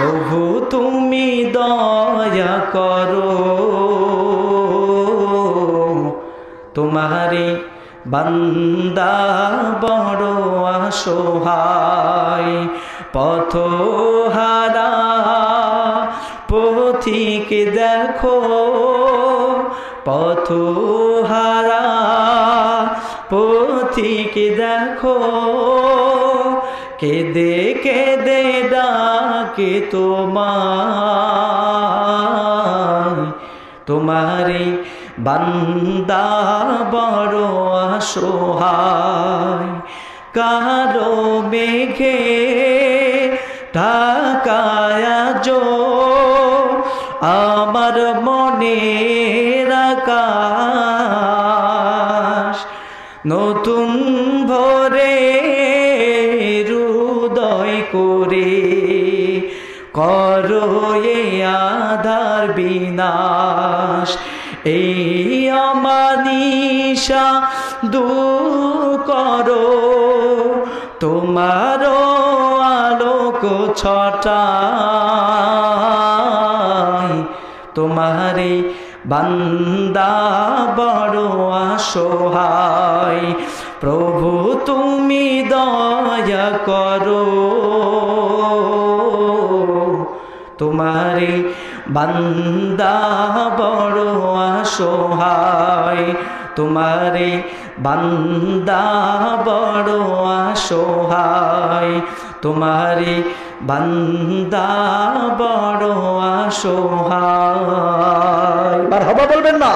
প্রভু তুমি দয়া করো, তোমারি বান্দা বড় অসহায়। পথহারা পথিক দেখো, পথহারা পথিক দেখো, কেঁদে কেঁদে ডাকে তোমায়। তোমারি বান্দা বড় অসহায়। কালো মেঘে ঢাকায় আজো আমার মনের আকাশ, নতুন ভোরে হৃদয় করে করো এ আধার বিনাশ। এই অমানিশা দূর করো, তোমারও আলোক ছটায়। তোমারে বান্দা বড় অসহায়। প্রভু তুমি দয়া করো, তোমারে বান্দা বড় অসহায়। তোমারে বান্দা বড় অসহায়। তোমারে বান্দা বড় অসহায়। মারহাবা বলবেন না?